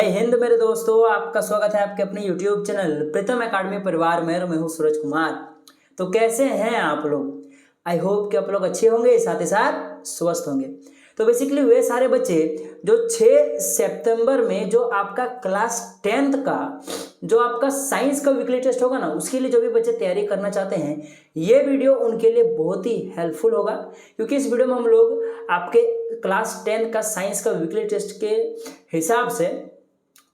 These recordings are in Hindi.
जय हिंद मेरे दोस्तों, आपका स्वागत है आपके अपने YouTube चैनल प्रीतम एकेडमी परिवार में। मैं हूँ सूरज कुमार। तो कैसे हैं आप लोग? आई होप कि आप लोग अच्छे होंगे, साथ ही साथ स्वस्थ होंगे। तो बेसिकली वे सारे बच्चे जो 6 सितंबर में जो आपका क्लास 10th का जो आपका साइंस का वीकली टेस्ट होगा ना, उसके लिए जो भी बच्चे तैयारी करना चाहते हैं, ये वीडियो उनके लिए बहुत ही हेल्पफुल होगा। क्योंकि इस वीडियो में हम लोग आपके क्लास 10 का साइंस का वीकली टेस्ट के हिसाब से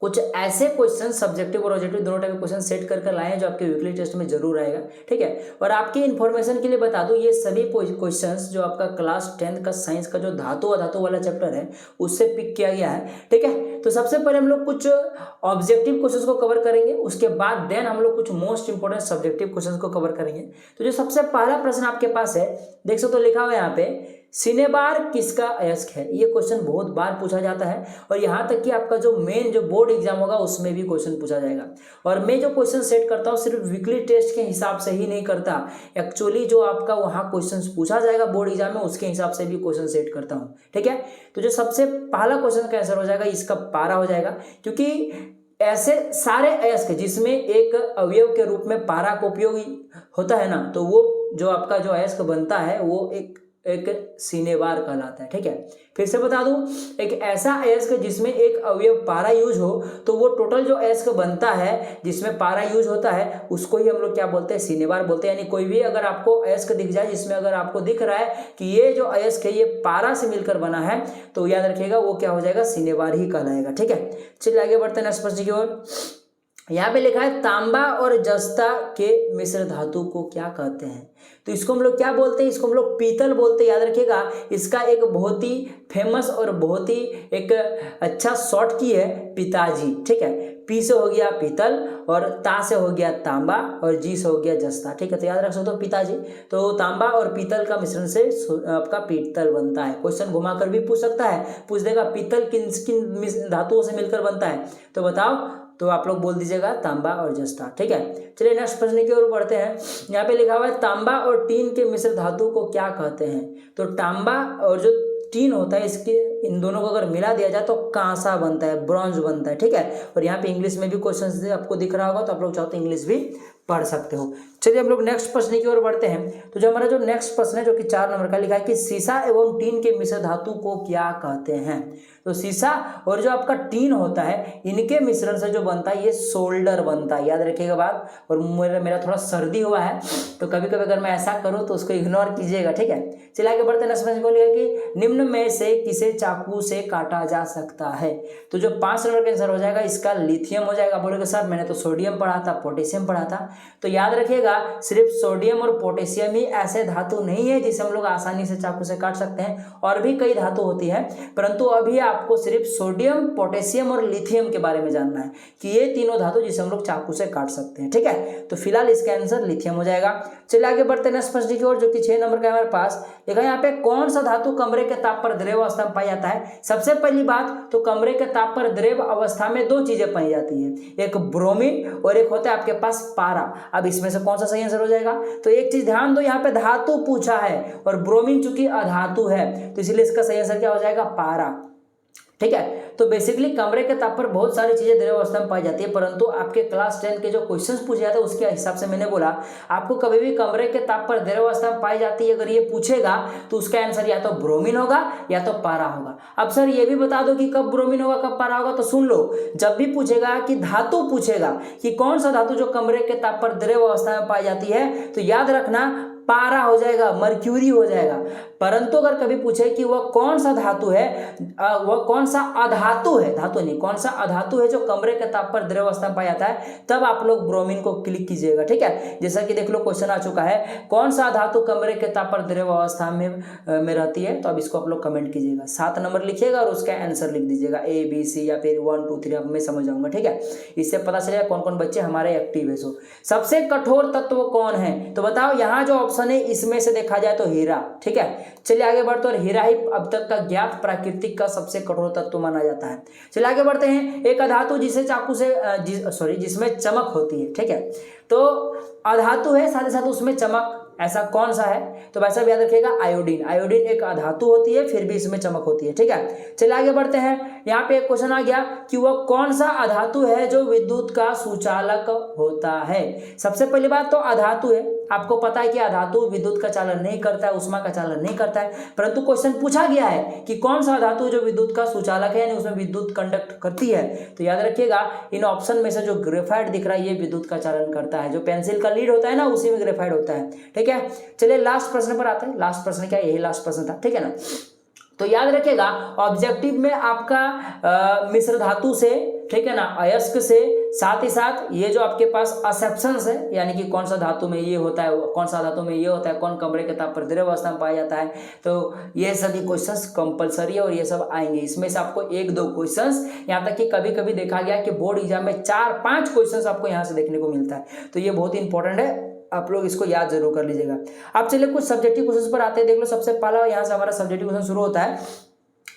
कुछ ऐसे क्वेश्चन सब्जेक्टिव और ऑब्जेक्टिव दोनों टाइप के क्वेश्चन सेट करके लाए हैं जो आपके वीकली टेस्ट में जरूर आएगा। ठीक है, और आपकी इन्फॉर्मेशन के लिए बता दूं, ये सभी क्वेश्चंस जो आपका क्लास 10 का साइंस का जो धातु अधातु वाला चैप्टर है उससे पिक किया गया है। ठीक है, तो सबसे पहले हम लोग कुछ ऑब्जेक्टिव क्वेश्चंस को कवर करेंगे, उसके बाद देन हम लोग कुछ मोस्ट इंपोर्टेंट सब्जेक्टिव क्वेश्चंस को कवर करेंगे। तो जो सबसे पहला प्रश्न आपके पास है, देख सकते हो लिखा हुआ है यहाँ पे, सिनेबार किसका अयस्क है। ये क्वेश्चन बहुत बार पूछा जाता है और यहाँ तक कि आपका जो मेन जो बोर्ड एग्जाम होगा उसमें भी क्वेश्चन पूछा जाएगा। और मैं जो क्वेश्चन सेट करता हूँ सिर्फ वीकली टेस्ट के हिसाब से ही नहीं करता, एक्चुअली जो आपका वहाँ क्वेश्चन पूछा जाएगा बोर्ड एग्जाम में उसके हिसाब से भी क्वेश्चन सेट करता हूँ। ठीक है, तो जो सबसे पहला क्वेश्चन का आंसर हो जाएगा, इसका पारा हो जाएगा। क्योंकि ऐसे सारे अयस्क जिसमें एक अवयव के रूप में पारा का उपयोग होता है ना, तो वो जो आपका जो अयस्क बनता है वो एक सिनेबार कहलाता है। ठीक है, फिर से बता दूं, एक ऐसा अयस्क जिसमें एक अवयव पारा यूज हो तो वो टोटल जो अयस्क बनता है जिसमें पारा यूज होता है उसको ही हम लोग क्या बोलते हैं, सिनेबार बोलते हैं। यानी कोई भी अगर आपको अयस्क दिख जाए जिसमें अगर आपको दिख रहा है कि ये जो अयस्क है ये पारा से मिलकर बना है, तो याद रखिएगा वो क्या हो जाएगा, सिनेबार ही कहलाएगा। ठीक है, चलिए आगे बढ़ते हैं नेक्स्ट प्रश्न की ओर। यहाँ पे लिखा है तांबा और जस्ता के मिश्र धातु को क्या कहते हैं। तो इसको हम लोग क्या बोलते हैं, इसको हम लोग पीतल बोलते हैं। याद रखिएगा, इसका एक बहुत ही फेमस और बहुत ही एक अच्छा शॉर्ट की है पिताजी। ठीक है, पी से हो गया पीतल और ता से हो गया तांबा और जी से हो गया जस्ता। ठीक है, तो याद रख सकते हो पिताजी। तो तांबा और पीतल का मिश्रण से आपका पीतल बनता है। क्वेश्चन घुमा कर भी पूछ सकता है, पूछ देगा पीतल किन किन धातुओं से मिलकर बनता है, तो बताओ, तो आप लोग बोल दीजिएगा तांबा और जस्ता। ठीक है, चलिए नेक्स्ट प्रश्न की ओर बढ़ते हैं। यहाँ पे लिखा हुआ है तांबा और टीन के मिश्र धातु को क्या कहते हैं। तो तांबा और जो टीन होता है इसके इन दोनों को अगर मिला दिया जाए तो कांसा बनता है, ब्रॉन्ज बनता है। ठीक है, और यहाँ पे इंग्लिश में भी क्वेश्चन आपको दिख रहा होगा, तो आप लोग चाहो तो इंग्लिश भी पढ़ सकते हो। चलिए हम लोग नेक्स्ट प्रश्न की ओर बढ़ते हैं। तो जो हमारा जो नेक्स्ट प्रश्न है जो कि 4 नंबर का लिखा है कि सीसा एवं टीन के मिश्र धातु को क्या कहते हैं। तो सीसा और जो आपका टीन होता है इनके मिश्रण से जो बनता है ये सोल्डर बनता है। याद रखिएगा बात। और मेरा थोड़ा सर्दी हुआ है तो कभी कभी अगर मैं ऐसा करूँ तो उसको इग्नोर कीजिएगा। ठीक है, चलिए आगे बढ़ते हैं। नेक्स्ट प्रश्न को लिखा कि निम्न में से किसे चाकू से काटा जा सकता है। तो जो 5 नंबर का आंसर हो जाएगा इसका लिथियम हो जाएगा। बोलेगा सर मैंने तो सोडियम पढ़ा था, पोटेशियम पढ़ा था। तो याद रखिएगा सिर्फ सोडियम और पोटेशियम ही ऐसे धातु नहीं है जिसे हम लोग आसानी से चाकू से काट सकते हैं, और भी कई धातु होती है, परंतु अभी आपको सिर्फ सोडियम, पोटेशियम और लिथियम के बारे में जानना है कि ये तीनों धातु जिसे हम लोग चाकू से काट सकते हैं। ठीक है, तो फिलहाल इसका आंसर लिथियम हो जाएगा। चलिए आगे बढ़ते हैं नेक्स्ट प्रश्न की ओर जो कि 6 नंबर का हमारे पास लिखा है यहाँ पे कौन सा धातु कमरे के ताप पर द्रव अवस्था में पाया जाता है। सबसे पहली बात तो कमरे के ताप पर द्रव अवस्था में 2 चीजें पाई जाती है, एक ब्रोमीन और एक होता है आपके पास पारा। अब इसमें से कौन सा सही आंसर हो जाएगा। तो एक चीज ध्यान दो, यहाँ पे धातु पूछा है और ब्रोमीन चूंकि अधातु है तो इसलिए इसका सही आंसर क्या हो जाएगा, पारा। ठीक है, तो बेसिकली कमरे के ताप पर बहुत सारी चीजें द्रव अवस्था में पाई जाती है, परंतु आपके क्लास 10 के जो क्वेश्चंस पूछे जाते हैं उसके हिसाब से मैंने बोला आपको कभी भी कमरे के ताप पर द्रव अवस्था में पाई जाती है अगर ये पूछेगा तो उसका आंसर या तो ब्रोमीन होगा या तो पारा होगा। अब सर ये भी बता दो कि कब ब्रोमीन होगा कब पारा होगा, तो सुन लो, जब भी पूछेगा कि धातु पूछेगा कि कौन सा धातु जो कमरे के ताप पर द्रव अवस्था में पाई जाती है, तो याद रखना पारा हो जाएगा, मर्क्यूरी हो जाएगा। परंतु अगर कभी पूछे कि वह कौन सा धातु है, वह कौन सा अधातु है, धातु नहीं, कौन सा अधातु है जो कमरे के ताप पर द्रव अवस्था में पाया जाता है, तब आप लोग ब्रोमीन को क्लिक कीजिएगा। ठीक है, जैसा कि देख लो क्वेश्चन आ चुका है कौन सा धातु कमरे के ताप पर द्रव अवस्था में रहती है, तो अब इसको आप लोग कमेंट कीजिएगा, 7 नंबर लिखिएगा और उसका आंसर लिख दीजिएगा ABC या फिर 1 2 3, अब मैं समझ जाऊंगा। ठीक है, इससे पता चलेगा कौन कौन बच्चे हमारे एक्टिव है। सबसे कठोर तत्व कौन है, तो बताओ। यहाँ जो ऑप्शन है इसमें से देखा जाए तो हीरा। ठीक है, चलिए आगे बढ़ते हैं। और हीरा ही अब तक का ज्ञात प्राकृतिक का सबसे कठोर तत्व माना जाता है। चलिए आगे बढ़ते हैं। एक अधातु जिसे चाकू से जिसमें चमक होती है। ठीक है, तो अधातु है साथ ही साथ उसमें चमक, ऐसा कौन सा है, तो वैसा भी याद रखिएगा आयोडीन। आयोडीन एक अधातु होती है फिर भी इसमें चमक होती है। ठीक है, चलिए आगे बढ़ते हैं। यहाँ पे एक क्वेश्चन आ गया कि वह कौन सा अधातु है जो विद्युत का सुचालक होता है। सबसे पहली बात तो अधातु है, आपको पता है कि अधातु विद्युत का चालन नहीं करता है, उष्मा का चालन नहीं करता है, परंतु क्वेश्चन पूछा गया है कि कौन सा धातु जो विद्युत का सुचालक है, यानी उसमें विद्युत कंडक्ट करती है। तो याद रखिएगा इन ऑप्शन में से जो ग्रेफाइट दिख रहा है ये विद्युत का चालन करता है, जो पेंसिल का लीड होता है ना उसी में ग्रेफाइट होता है। ठीक है, चलिए लास्ट प्रश्न पर आते हैं। लास्ट प्रश्न क्या, यही लास्ट प्रश्न था, ठीक है ना। तो याद रखिएगा ऑब्जेक्टिव में आपका मिश्र धातु से, ठीक है ना, अयस्क से, साथ ही साथ ये जो आपके पास एक्सेप्शंस है, यानी कि कौन सा धातु में ये होता है, कौन सा धातु में ये होता है, कौन कमरे के ताप पर द्रव अवस्था में पाया जाता है, तो ये सभी क्वेश्चंस कंपलसरी है और ये सब आएंगे। इसमें से आपको 1-2 क्वेश्चंस, यहाँ तक कि कभी कभी देखा गया कि बोर्ड एग्जाम में 4-5 क्वेश्चंस आपको यहाँ से देखने को मिलता है, तो ये बहुत ही इंपॉर्टेंट है, आप लोग इसको याद जरूर कर लीजिएगा। अब चलिए कुछ सब्जेक्टिव क्वेश्चन पर आते हैं। देख लो, सबसे पहला यहाँ से हमारा सब्जेक्टिव क्वेश्चन शुरू होता है।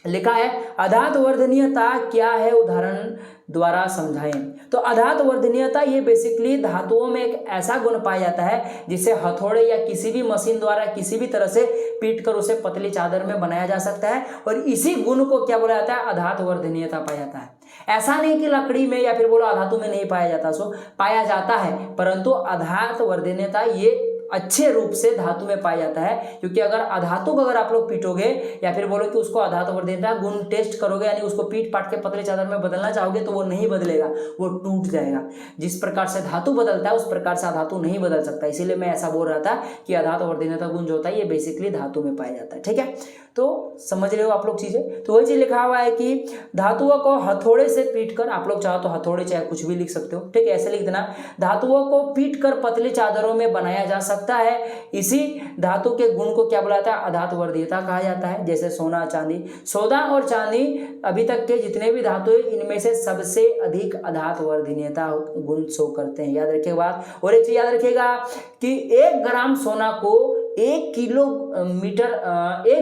लिखा है अधातु वर्धनीयता क्या है, उदाहरण द्वारा समझाएं। तो अधातु वर्धनीयता ये बेसिकली धातुओं में एक ऐसा गुण पाया जाता है जिसे हथौड़े या किसी भी मशीन द्वारा किसी भी तरह से पीट कर उसे पतली चादर में बनाया जा सकता है, और इसी गुण को क्या बोला जाता है, अधातु वर्धनीयता पाया जाता है। ऐसा नहीं कि लकड़ी में या फिर बोलो अधातु में नहीं पाया जाता, सो पाया जाता है, परंतु अधातु वर्धनीयता ये अच्छे रूप से धातु में पाया जाता है, क्योंकि अगर अधातु को अगर आप लोग पीटोगे या फिर बोलो कि उसको अधातु वर्धनीयता गुण टेस्ट करोगे, यानी उसको पीट पाट के पतले चादर में बदलना चाहोगे तो वो नहीं बदलेगा, वो टूट जाएगा। जिस प्रकार से धातु बदलता है उस प्रकार से अधातु नहीं बदल सकता, इसीलिए मैं ऐसा बोल रहा था कि अधातु वर्धनीयता गुण जो होता है ये बेसिकली धातु में पाया जाता है। ठीक है, तो समझ रहे हो आप लोग चीजें। तो वही चीज लिखा हुआ है कि धातुओं को हथौड़े से पीटकर, आप लोग चाहो तो हथौड़े चाहे कुछ भी लिख सकते हो, ठीक है, ऐसे लिख देना, धातुओं को पीटकर पतली चादरों में बनाया जा सकता है। इसी धातु के गुण को क्या बोला जाता है, अधातु वर्धनीयता कहा जाता है। जैसे सोना चांदी, सोना और चांदी अभी तक के जितने भी धातु है इनमें से सबसे अधिक अधातु वर्धनीयता गुण शो करते हैं, याद रखिएगा बात। और एक चीज याद रखिएगा कि 1 ग्राम सोना को 1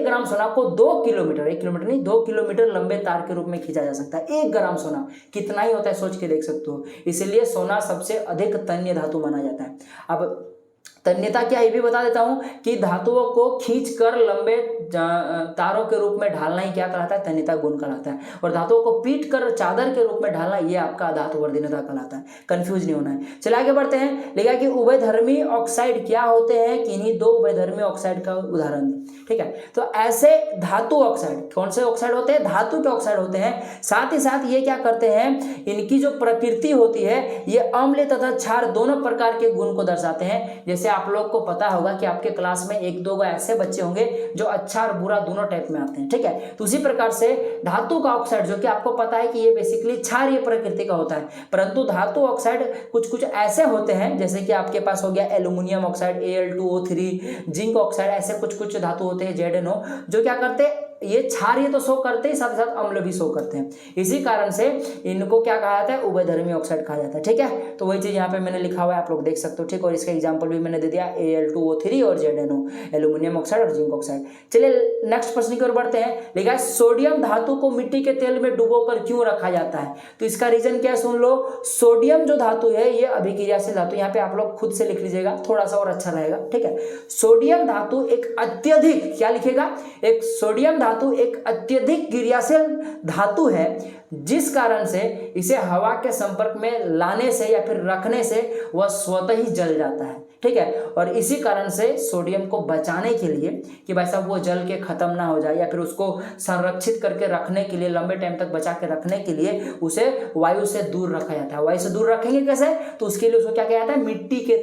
ग्राम सोना को 2 किलोमीटर, 1 किलोमीटर नहीं 2 किलोमीटर लंबे तार के रूप में खींचा जा सकता है। 1 ग्राम सोना कितना ही होता है सोच के देख सकते हो, इसलिए सोना सबसे अधिक तन्य धातु माना जाता है। अब तन्यता क्या, ये भी बता देता हूं कि धातुओं को खींचकर लंबे तारों के रूप में ढालना ही क्या कहलाता है, तन्यता गुण कहलाता है। और धातुओं को पीट कर चादर के रूप में ढालना ये आपका अधातु वर्धनीयता कहलाता है। कंफ्यूज नहीं होना है। चलिए आगे बढ़ते हैं। लिखा कि उभयधर्मी ऑक्साइड क्या होते हैं, किन्हीं 2 उभयधर्मी ऑक्साइड का उदाहरण दें। ठीक है, तो ऐसे धातु ऑक्साइड, कौन से ऑक्साइड होते हैं, धातु के ऑक्साइड होते हैं। साथ ही साथ ये क्या करते हैं, इनकी जो प्रकृति होती है ये अम्ल तथा क्षार दोनों प्रकार के गुण को दर्शाते हैं। जैसे आप लोग को पता होगा कि आपके क्लास में 1-2 ऐसे बच्चे होंगे जो अच्छा और बुरा दोनों टाइप में आते हैं। ठीक है, तो उसी प्रकार से धातु का ऑक्साइड जो कि आपको पता है कि ये बेसिकली क्षारीय प्रकृति का होता है, परंतु धातु ऑक्साइड कुछ ऐसे होते हैं, जैसे कि आपके पास हो गया aluminium oxide Al2O3, zinc oxide, ऐसे कुछ धातु होते हैं ZnO, जो क्या करते हैं, ये क्षारीय तो शो करते ही साथ साथ अम्ल भी शो करते हैं। इसी कारण से इनको क्या कहा जाता है, उभयधर्मी ऑक्साइड कहा जाता है। ठीक है, तो वही चीज यहाँ पे मैंने लिखा हुआ है, आप लोग देख सकते हो। ठीक, और इसका एग्जांपल भी मैंने दे दिया Al2O3 और ZnO, एल्यूमिनियम ऑक्साइड और जिंक ऑक्साइड। चलिए नेक्स्ट प्रश्न की ओर बढ़ते हैं। लिखा है सोडियम धातु को मिट्टी के तेल में डुबोकर क्यों रखा जाता है। तो इसका रीजन क्या है, सुन लो। सोडियम जो धातु है ये अभिक्रियाशील धातु, यहाँ पे आप लोग खुद से लिख लीजिएगा, थोड़ा सा और अच्छा रहेगा। ठीक है, सोडियम धातु एक अत्यधिक, क्या लिखेगा, एक सोडियम धातु एक अत्यधिक क्रियाशील धातु है, जिस कारण से इसे हवा के संपर्क में लाने से या फिर रखने से वह स्वतः ही जल जाता है। ठीक है, और इसी कारण से सोडियम को बचाने के लिए कि भाई साहब वो जल के खत्म ना हो जाए, या फिर उसको संरक्षित करके रखने के लिए, लंबे टाइम तक बचा के रखने के लिए उसे वायु से दूर रखा जाता है। वायु से दूर रखेंगे कैसे, तो उसके लिए उसको क्या किया जाता है, मिट्टी के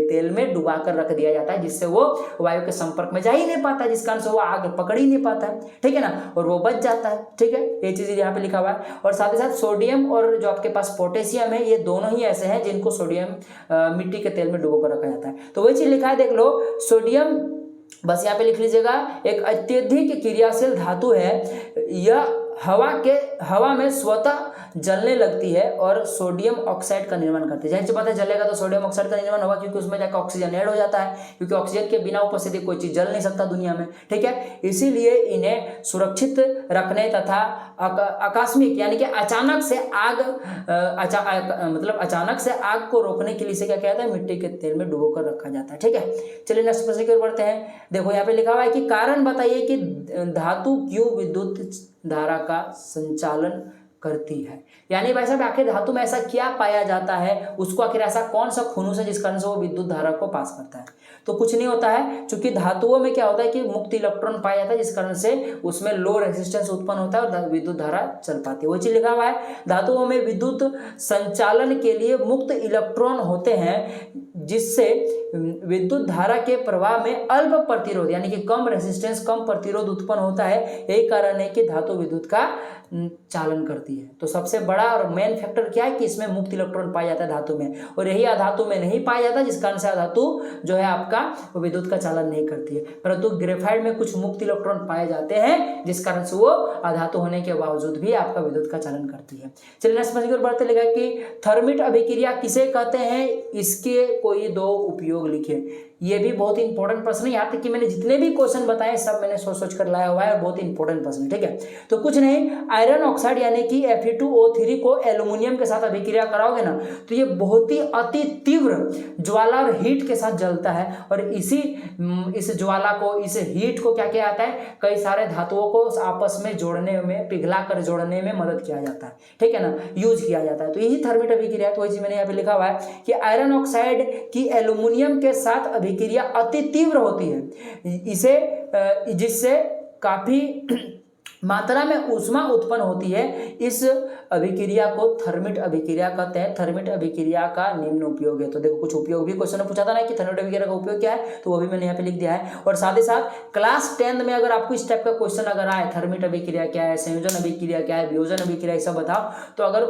तेल में डुबा कर रख दिया जाता है, जिससे वो वायु के संपर्क में जा ही नहीं पाता, जिस कारण से वो आग पकड़ ही नहीं पाता है। ठीक है ना, और वो बच जाता है। ठीक है, ये चीज यहाँ पे लिखा हुआ है। और साथ ही साथ सोडियम और जो आपके पास पोटेशियम है, ये दोनों ही ऐसे हैं जिनको सोडियम मिट्टी के तेल में डुबो कर रखा जाता है। तो वही चीज लिखा है, देख लो, सोडियम बस यहाँ पे लिख लीजिएगा, एक अत्यधिक क्रियाशील धातु है। यह हवा में स्वतः जलने लगती है और सोडियम ऑक्साइड का निर्माण करती है। जाहिर सी बात है जलेगा तो सोडियम ऑक्साइड का निर्माण होगा, क्योंकि उसमें जाकर ऑक्सीजन ऐड हो जाता है, क्योंकि ऑक्सीजन के बिना उपस्थिति कोई चीज जल नहीं सकता दुनिया में, ठीक है। इसीलिए इन्हें सुरक्षित रखने तथा आकस्मिक यानी कि अचानक से आग मतलब अचानक से आग को रोकने के लिए इसे क्या किया जाता है, मिट्टी के तेल में डुबो कर रखा जाता है, ठीक है। चलिए नेक्स्ट प्रश्न की ओर बढ़ते हैं। देखो यहाँ पे लिखा हुआ है कि कारण बताइए कि धातु क्यों विद्युत धारा का संचालन करती है। यानी भाई साहब आखिर धातु में ऐसा क्या पाया जाता है, उसको आखिर ऐसा कौन सा खुनूस है जिस कारण से वो विद्युत धारा को पास करता है। तो कुछ नहीं होता है, क्योंकि धातुओं में क्या होता है कि मुक्त इलेक्ट्रॉन पाया जाता है, जिस कारण से उसमें लो रेजिस्टेंस उत्पन्न होता है और विद्युत धारा चल पाती है। वही चीज लिखा हुआ है, धातुओं में विद्युत संचालन के लिए मुक्त इलेक्ट्रॉन होते हैं, जिससे विद्युत धारा के प्रवाह में अल्प प्रतिरोध यानी कि कम रेजिस्टेंस, कम प्रतिरोध उत्पन्न होता है। यही कारण है कि धातु विद्युत का चालन करती है। तो सबसे बड़ा और मेन फैक्टर क्या है कि इसमें मुक्त इलेक्ट्रॉन पाया जाता है धातु में, और यही अधातु में नहीं पाया जाता, जिस कारण से अधातु जो है आपका वो विद्युत का चालन नहीं करती है। परंतु ग्रेफाइट में कुछ मुक्त इलेक्ट्रॉन पाए जाते हैं, जिस कारण से वो अधातु होने के बावजूद भी आपका विद्युत का चालन करती है। चलिए नेक्स्ट प्रश्न की ओर बढ़ते लिखा कि थर्मिट अभिक्रिया किसे कहते हैं, इसके कोई दो उपयोग लिखे। ये भी बहुत इंपॉर्टेंट प्रश्न है। यहाँ तक कि मैंने जितने भी क्वेश्चन बताए सब मैंने सोच कर लाया हुआ है और बहुत इंपॉर्टेंट प्रश्न है, ठीक है। तो कुछ नहीं, आयरन ऑक्साइड यानी कि Fe2O3 को एल्यूमिनियम के साथ अभिक्रिया कराओगे ना, तो ये बहुत ही अति तीव्र ज्वाला और हीट के साथ जलता है, और इस ज्वाला को, इस हीट को क्या किया जाता है, कई सारे धातुओं को आपस में जोड़ने में, पिघला कर जोड़ने में मदद किया जाता है, ठीक है ना, यूज किया जाता है। तो यही थर्मिट अभिक्रिया। तो वही चीज मैंने यहाँ पे लिखा हुआ है कि आयरन ऑक्साइड की एल्यूमिनियम के साथ अभिक्रिया अति तीव्र होती है, जिससे काफी मात्रा में ऊष्मा उत्पन्न होती है। इस अभिक्रिया को थर्मिट अभिक्रिया कहते हैं। थर्मिट अभिक्रिया का निम्न उपयोग है। तो देखो कुछ उपयोग भी क्वेश्चन में पूछा था ना कि थर्मिट अभिक्रिया का उपयोग क्या है, तो वो भी मैंने यहाँ पे लिख दिया है। और साथ ही साथ क्लास 10 में अगर आपको इस टाइप का क्वेश्चन अगर आए, थर्मिट अभिक्रिया क्या है, संयोजन अभिक्रिया क्या है, वियोजन अभिक्रिया, ये सब बताओ, तो अगर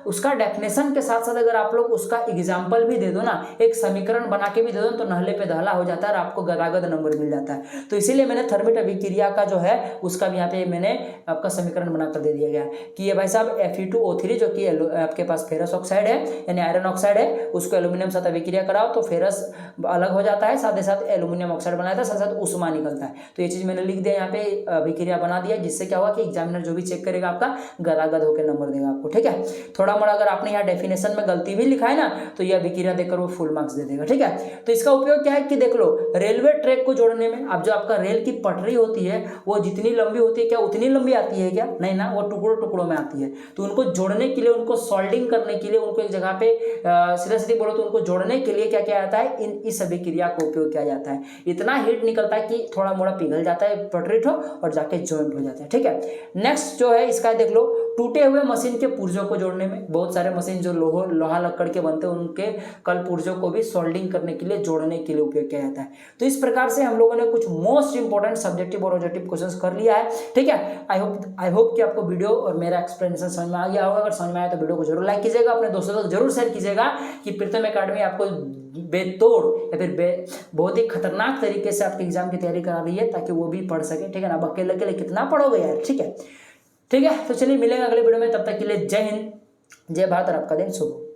उसका डेफिनेशन के साथ साथ अगर आप लोग उसका एग्जाम्पल भी दे दो ना, एक समीकरण बना के भी दे दो, तो नहले पे दहला हो जाता है और आपको गदागद नंबर मिल जाता है। तो इसीलिए मैंने थर्मिट अभिक्रिया का जो है उसका भी यहाँ पे मैंने आपका समीकरण बनाकर दे दिया गया कि ये भाई साहब Fe2O3 जो कि आपके पास फेरस ऑक्साइड है यानी आयरन ऑक्साइड है, उसको एल्यूमिनियम साथ अभिक्रिया कराओ तो फेरस अलग हो जाता है, साथ ही साथ एल्यूमिनियम ऑक्साइड बनाता है, साथ साथ ऊष्मा निकलता है। तो ये चीज मैंने लिख दिया यहाँ पे, अभिक्रिया बना दिया, जिससे क्या होगा कि एग्जामिनर जो भी चेक करेगा आपका गदागद होकर नंबर देगा आपको, ठीक है। थोड़ा मोड़ा अगर आपने यहाँ डेफिनेशन में गलती भी लिखा है ना, तो ये अभिक्रिया देकर वो फुल मार्क्स दे देगा, ठीक है। तो इसका उपयोग क्या है कि देख लो, रेलवे ट्रैक को जोड़ने में, अब जो आपका रेल की पटरी होती है वो जितनी लंबी होती है, क्या उतनी लंबी आती है क्या? नहीं ना, वो टुकड़ों टुकड़ों में आती है। तो उनको जोड़ने के लिए, उनको सोल्डिंग करने के लिए, उनको एक जगह पे सीधा सीधी बोलो तो उनको जोड़ने के लिए क्या किया जाता है, इस अभिक्रिया का उपयोग किया जाता है। इतना हीट निकलता है कि थोड़ा मोड़ा पिघल जाता है पटरी ठो और जाके जॉइंट हो जाता है, ठीक है। नेक्स्ट जो है इसका देख लो, टूटे हुए मशीन के पुर्जों को जोड़ने में, बहुत सारे मशीन जो लोहा लक्कड़ के बनते हैं उनके कल पुर्जों को भी सोल्डिंग करने के लिए, जोड़ने के लिए उपयोग किया जाता है। तो इस प्रकार से हम लोगों ने कुछ मोस्ट इंपोर्टेंट सब्जेक्टिव और ऑब्जेक्टिव क्वेश्चंस कर लिया है, ठीक है। आई होप कि आपको वीडियो और मेरा एक्सप्लेनेशन समझ में आ गया होगा। अगर समझ में आया तो वीडियो को जरूर लाइक कीजिएगा, अपने दोस्तों तक जरूर शेयर कीजिएगा कि प्रीतम एकेडमी आपको बेतोड़ या फिर बहुत ही खतरनाक तरीके से आपके एग्जाम की तैयारी करा रही है, ताकि वो भी पढ़ सके, ठीक है ना। अब अकेले अकेले कितना पढ़ोगे यार, ठीक है। ठीक है, तो चलिए मिलेंगे अगले वीडियो में, तब तक के लिए जय हिंद, जय भारत और आपका दिन शुभ हो।